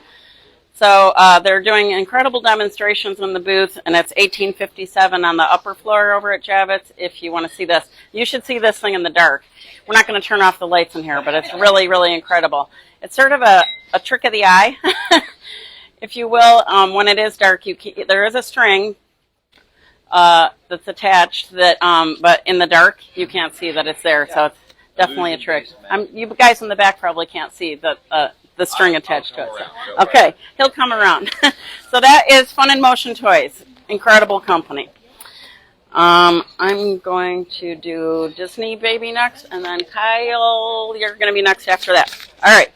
So they're doing incredible demonstrations in the booth, and it's $18.57 on the upper floor over at Javits. If you want to see this, you should see this thing in the dark. We're not going to turn off the lights in here, but it's really, really incredible. It's sort of a trick of the eye, if you will. When it is dark, there is a string that's attached, but in the dark, you can't see that it's there. So it's definitely a trick. You guys in the back probably can't see the string attached to it. So. Okay, he'll come around. So that is Fun in Motion Toys. Incredible company. I'm going to do Disney Baby next, and then Kyle, you're going to be next after that. All right.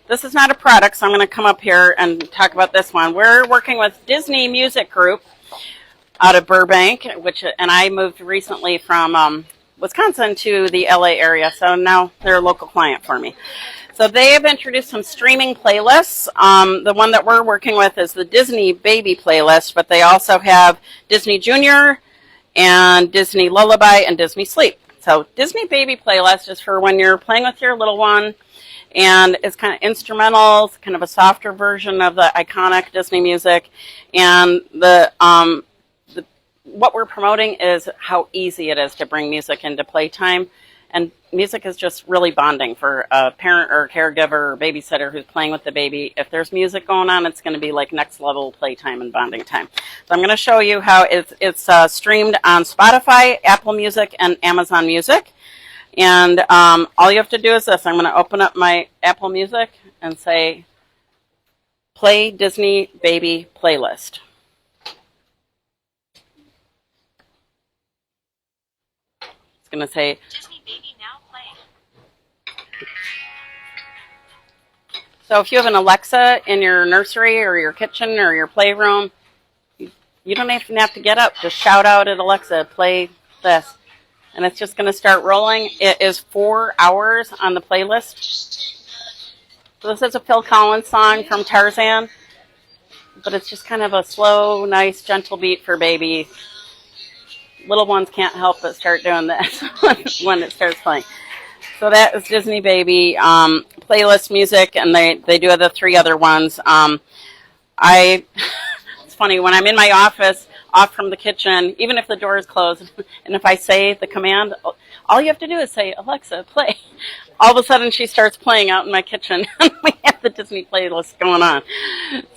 This is not a product, so I'm going to come up here and talk about this one. We're working with Disney Music Group out of Burbank, and I moved recently from Wisconsin to the LA area, so now they're a local client for me. So they have introduced some streaming playlists. The one that we're working with is the Disney Baby playlist, but they also have Disney Junior and Disney Lullaby and Disney Sleep. So Disney Baby playlist is for when you're playing with your little one, and it's kind of instrumental. It's kind of a softer version of the iconic Disney music, and what we're promoting is how easy it is to bring music into playtime. And music is just really bonding for a parent or a caregiver or babysitter who's playing with the baby. If there's music going on, it's going to be like next level playtime and bonding time. So I'm going to show you how it's streamed on Spotify, Apple Music, and Amazon Music. And all you have to do is this. I'm going to open up my Apple Music and say, play Disney Baby playlist. It's going to say, Disney Baby now playing. so if you have an Alexa in your nursery or your kitchen or your playroom, you don't even have to get up. Just shout out at Alexa, play this. And it's just going to start rolling. It is 4 hours on the playlist. So this is a Phil Collins song from Tarzan, but it's just kind of a slow, nice, gentle beat for baby. Little ones can't help but start doing this when it starts playing. So that is Disney Baby playlist music, and they do the 3 other ones. It's funny, when I'm in my office, off from the kitchen, even if the door is closed, and if I say the command, all you have to do is say, Alexa, play. All of a sudden, she starts playing out in my kitchen, and we have the Disney playlist going on.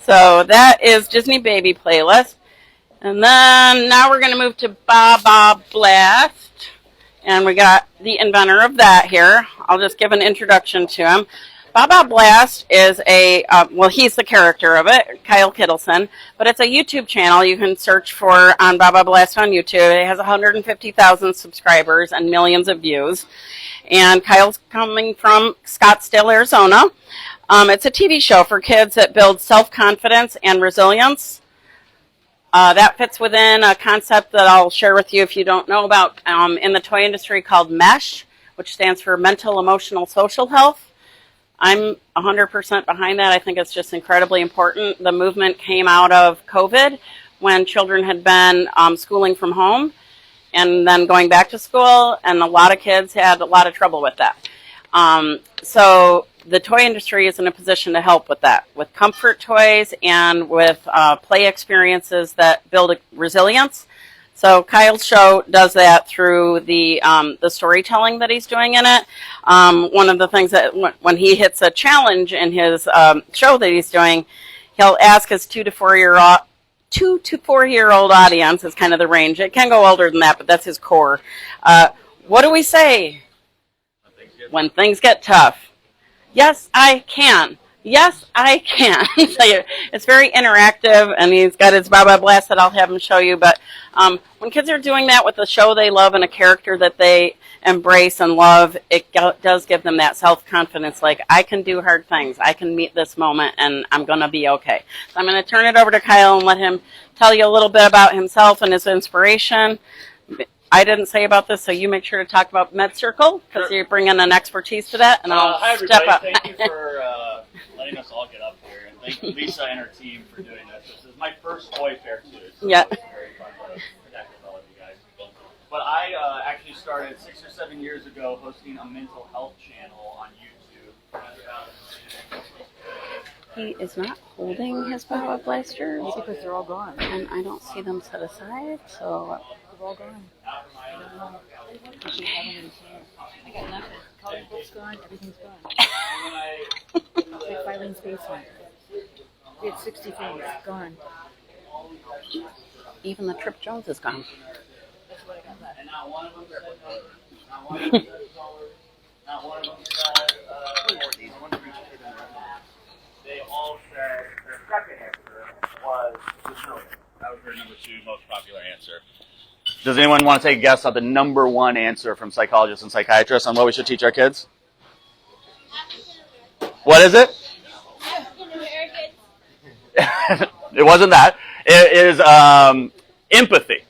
So that is Disney Baby playlist. And then now we're going to move to Baba Blast. And we got the inventor of that here. I'll just give an introduction to him. Baba Blast is he's the character of it, Kyle Kittleson, but it's a YouTube channel you can search for on Baba Blast on YouTube. It has 150,000 subscribers and millions of views. And Kyle's coming from Scottsdale, Arizona. It's a TV show for kids that builds self-confidence and resilience. That fits within a concept that I'll share with you if you don't know about in the toy industry called MESH, which stands for Mental, Emotional, Social Health. I'm 100% behind that. I think it's just incredibly important. The movement came out of COVID when children had been schooling from home and then going back to school, and a lot of kids had a lot of trouble with that. So the toy industry is in a position to help with that, with comfort toys and with play experiences that build resilience. So Kyle's show does that through the storytelling that he's doing in it. One of the things that when he hits a challenge in his show that he's doing, he'll ask his 2 to 4 year old audience is kind of the range. It can go older than that, but that's his core. What do we say when things get tough? Yes, I can. Yes, I can. So it's very interactive, and he's got his Baba Blast that I'll have him show you. But when kids are doing that with a show they love and a character that they embrace and love, it does give them that self-confidence, like, I can do hard things. I can meet this moment, and I'm going to be okay. So I'm going to turn it over to Kyle and let him tell you a little bit about himself and his inspiration. I didn't say about this, so you make sure to talk about Med Circle, because you're bringing an expertise to that, and I'll hi, step up. Thank you for letting us all get up here, and thank Lisa and her team for doing this. This is my first toy fair, too, so Yeah. it's very fun to connect with all of you guys. But I actually started 6 or 7 years ago hosting a mental health channel on YouTube. He is not holding his Baba Blasters because they're all gone, and I don't see them set aside, so they're all gone. I got nothing. Coloring book's gone. Everything's gone. Like Filene's basement. We had 60 things gone. Even the Trip Jones is gone. That's what I got left. And not one of them said not one of them said these ones they all said their second answer was the children. That was their number 2 most popular answer. Does anyone want to take a guess at the #1 answer from psychologists and psychiatrists on what we should teach our kids? What is it? It wasn't that. It is empathy.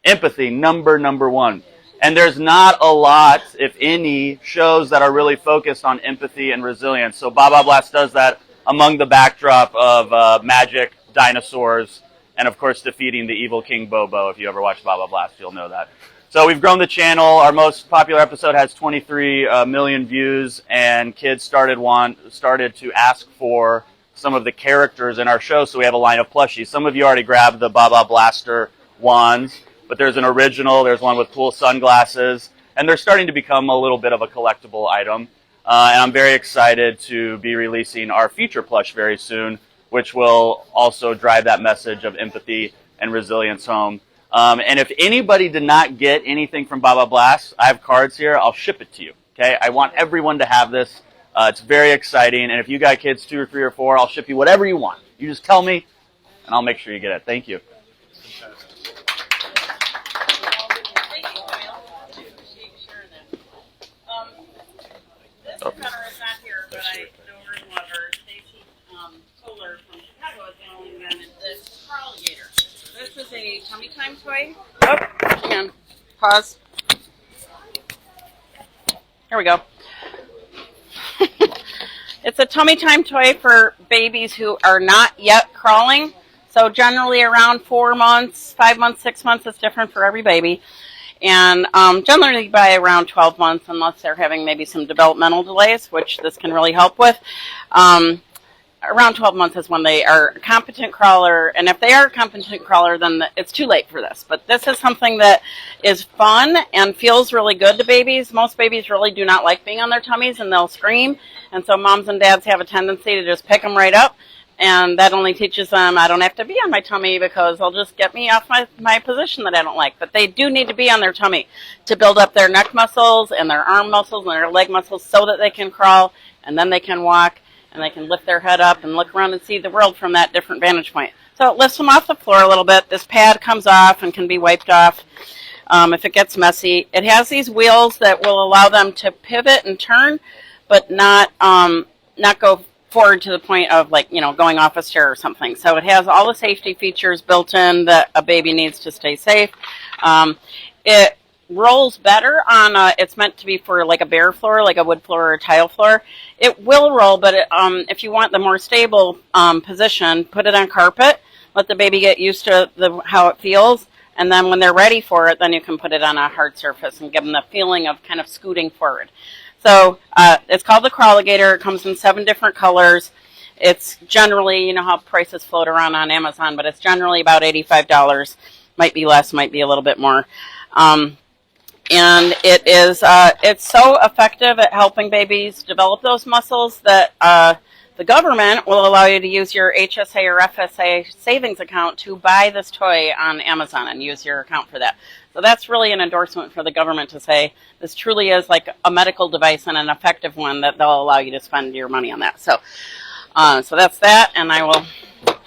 Empathy, number one. And there's not a lot, if any, shows that are really focused on empathy and resilience. So Baba Blast does that among the backdrop of magic, dinosaurs, and of course defeating the evil King Bobo. If you ever watched Baba Blast, you'll know that. So we've grown the channel. Our most popular episode has 23 million views, and kids started to ask for some of the characters in our show, so we have a line of plushies. Some of you already grabbed the Baba Blaster wands, but there's an original, there's one with cool sunglasses, and they're starting to become a little bit of a collectible item. And I'm very excited to be releasing our feature plush very soon, which will also drive that message of empathy and resilience home. And if anybody did not get anything from Baba Blast, I have cards here, I'll ship it to you, okay? I want everyone to have this. It's very exciting, and if you got kids 2 or 3 or 4, I'll ship you whatever you want. You just tell me, and I'll make sure you get it. Thank you. This cutter is not here, but I adore and love her. Stacy Kohler from Chicago is the only one in this Crawligator. This is a tummy time toy. Oh, hang on. Pause. Here we go. It's a tummy time toy for babies who are not yet crawling. So generally around 4 months, 5 months, 6 months. It's different for every baby. And generally by around 12 months, unless they're having maybe some developmental delays, which this can really help with. Around 12 months is when they are a competent crawler. And if they are a competent crawler, then it's too late for this. But this is something that is fun and feels really good to babies. Most babies really do not like being on their tummies, and they'll scream. And so moms and dads have a tendency to just pick them right up. And that only teaches them I don't have to be on my tummy because they'll just get me off my position that I don't like. But they do need to be on their tummy to build up their neck muscles and their arm muscles and their leg muscles so that they can crawl and then they can walk and they can lift their head up and look around and see the world from that different vantage point. So it lifts them off the floor a little bit. This pad comes off and can be wiped off if it gets messy. It has these wheels that will allow them to pivot and turn, but not go forward to the point of going off a stair or something. So it has all the safety features built in that a baby needs to stay safe. It rolls better on it's meant to be for like a bare floor, like a wood floor or a tile floor. It will roll, but if you want the more stable position, put it on carpet. Let the baby get used to how it feels, and then when they're ready for it, then you can put it on a hard surface and give them the feeling of kind of scooting forward. So it's called the Crawligator. It comes in 7 different colors. It's generally, you know how prices float around on Amazon, but it's generally about $85. Might be less, might be a little bit more. And it's so effective at helping babies develop those muscles that the government will allow you to use your HSA or FSA savings account to buy this toy on Amazon and use your account for that. So that's really an endorsement for the government to say this truly is like a medical device and an effective one that they'll allow you to spend your money on that. So, so that's that, and I will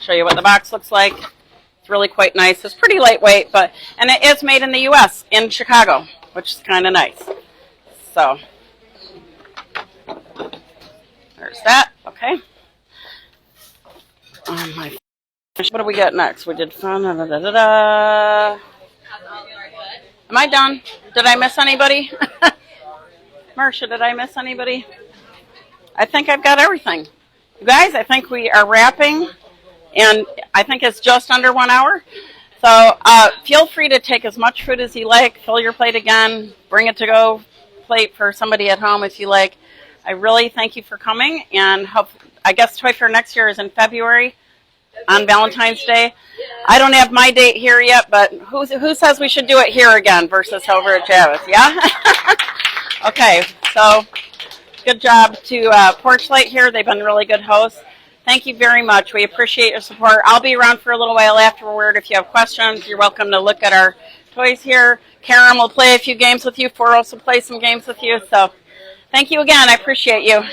show you what the box looks like. It's really quite nice. It's pretty lightweight, and it is made in the U.S. in Chicago, which is kind of nice. So there's that. Okay. What do we got next? We did fun. Am I done? Did I miss anybody? Marcia, did I miss anybody? I think I've got everything. You guys, I think we are wrapping, and I think it's just under 1 hour. So feel free to take as much food as you like, fill your plate again, bring a to-go plate for somebody at home if you like. I really thank you for coming, and I guess Toy Fair next year is in February on Valentine's Day. I don't have my date here yet, but who says we should do it here again versus over at Javis, yeah? Okay, so good job to Porchlight here. They've been really good hosts. Thank you very much. We appreciate your support. I'll be around for a little while afterward. If you have questions, you're welcome to look at our toys here. Carrom will play a few games with you. Foros will play some games with you. So thank you again. I appreciate you.